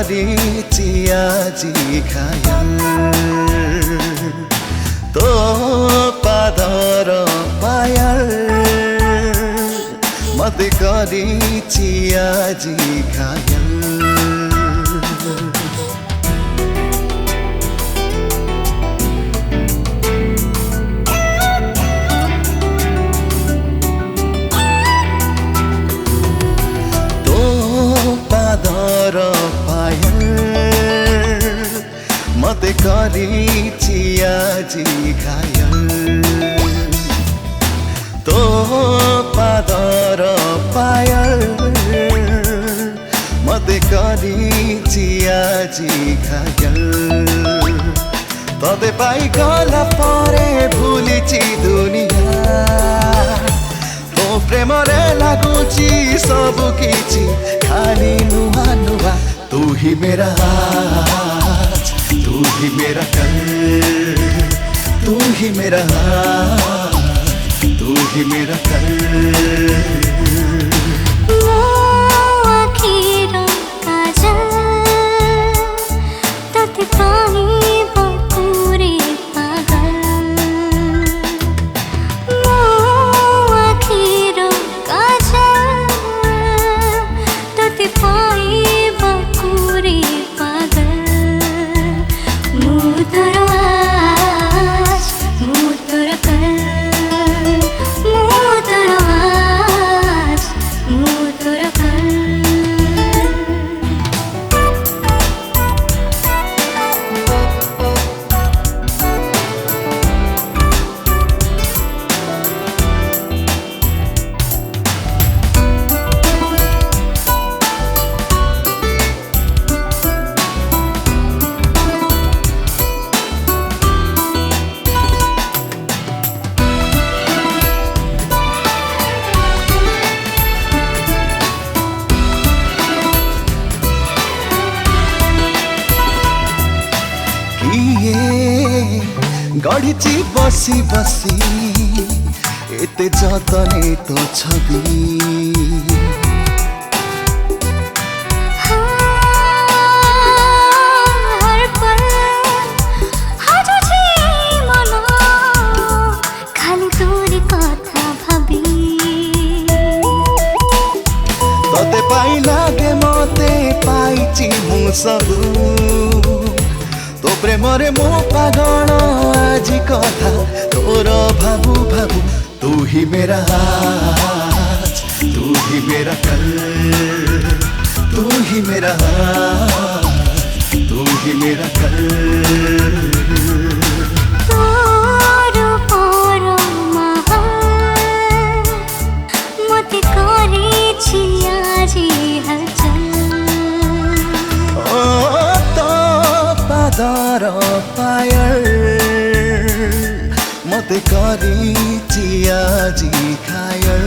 गरिछि आजी घायल तो पादर पायल मते गरिछि आजी घायल पादर पायल मते गरिछि आजी घायल तो पादर पायल मते गरिछि आजी घायल तते पाई गला परे भुलिछि दुनिया तो प्रेम रे लागुछि सब किछि खाली नुआ नुआ तू ही मेरा आज तू ही मेरा कल तू ही मेरा आज तू ही मेरा कल गढ़िछि बसी बसी एते जतने तो छवि हर पल हाजुछि मन खाली तोरी कथा भाबी तते पाई लागे मते पाइछि मु सबु तो प्रेम रे मो पागल आज कथा तोर भाबू भाबू तू ही मेरा आज तू ही मेरा कल तू ही मेरा आज तू ही मेरा कल पादर पायल मते गरिछि आजी घायल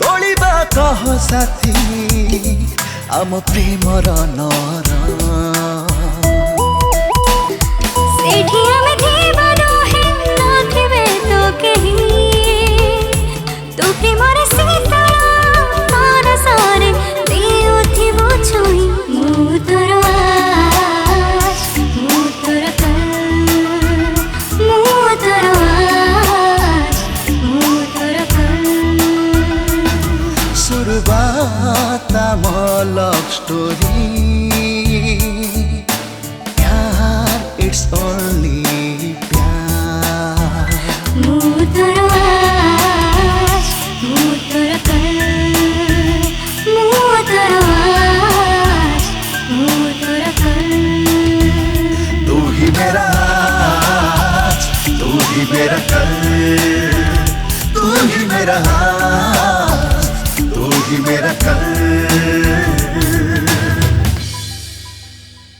तोलिबा कह साथी आम प्रेमर नर सेठी आमे थिबा रहे नथिबे तो केही तो प्रेमर सीता तार सारे देउथिबो छुई मु तोर आज मु तोर कल मु तोर आज मु तोर कल शुरुआत म लव स्टोरी प्यार इट्स ओनली प्यार मु तोर आज मु रहा, तू ही मेरा कल।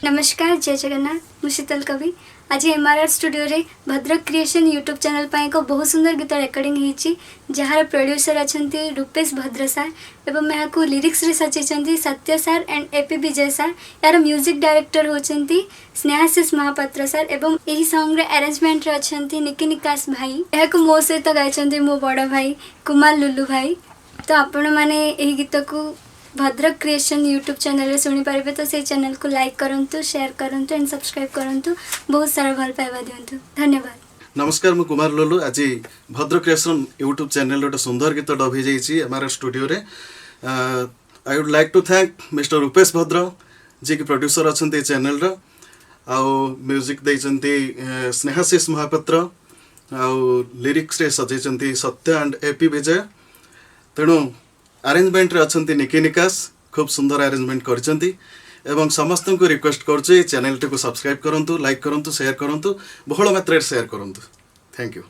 नमस्कार, जय जगन्नाथ। मु शीतल कवि आज MRR स्टूडियो रे भद्रक क्रिएशन यूट्यूब चैनल पर एक बहुत सुंदर गीत रेकर्डिंग होती, जार प्रोड्यूसर अच्छा रूपेश भद्र सार एवं यहाँ को लिरिक्स रे सचें सत्य सार एंड AP विजय सार। यार म्यूजिक डायरेक्टर होचंती स्नेहाशीष महापात्र सार एवं यही सॉन्ग रे अरेंजमेंट रे अच्छा निकी निकास भाई। यहाँ को मो सहित गाइछंती मो बड़ भाई कुमार लुलु भाई। तो आपण माने यही गीत को भद्रक क्रिएशन यूट्यूब चैनल रे सुनी पारे, तो से चैनल को लाइक करंतु, शेयर करंतु एंड सब्सक्राइब करंतु। बहुत सारा भल पाइबा दियंतु। धन्यवाद। नमस्कार, मु कुमार लोलु। आज भद्रक क्रिएशन यूट्यूब चैनल गोटे सुंदर गीत डब हो जाइए MRR स्टूडियो रे। I would like to thank mister Rupesh Bhadra ji की प्रोड्यूसर अच्छा चैनल रो, आउ म्यूजिक देइचंती स्नेहाशीष महापात्र, आउ लिरिक्स रे सजेचंती सत्य एंड AP विजय। तेणु अरेंजमेंट रे अच्छंती निकी निकास, खूब सुंदर अरेंजमेंट करचंती एवं समस्त को रिक्वेस्ट करूँ चैनल टी को सब्सक्राइब करंतु, लाइक करंतु, शेयर करंतु, बहुल मात्रा शेयर करंतु। Thank you.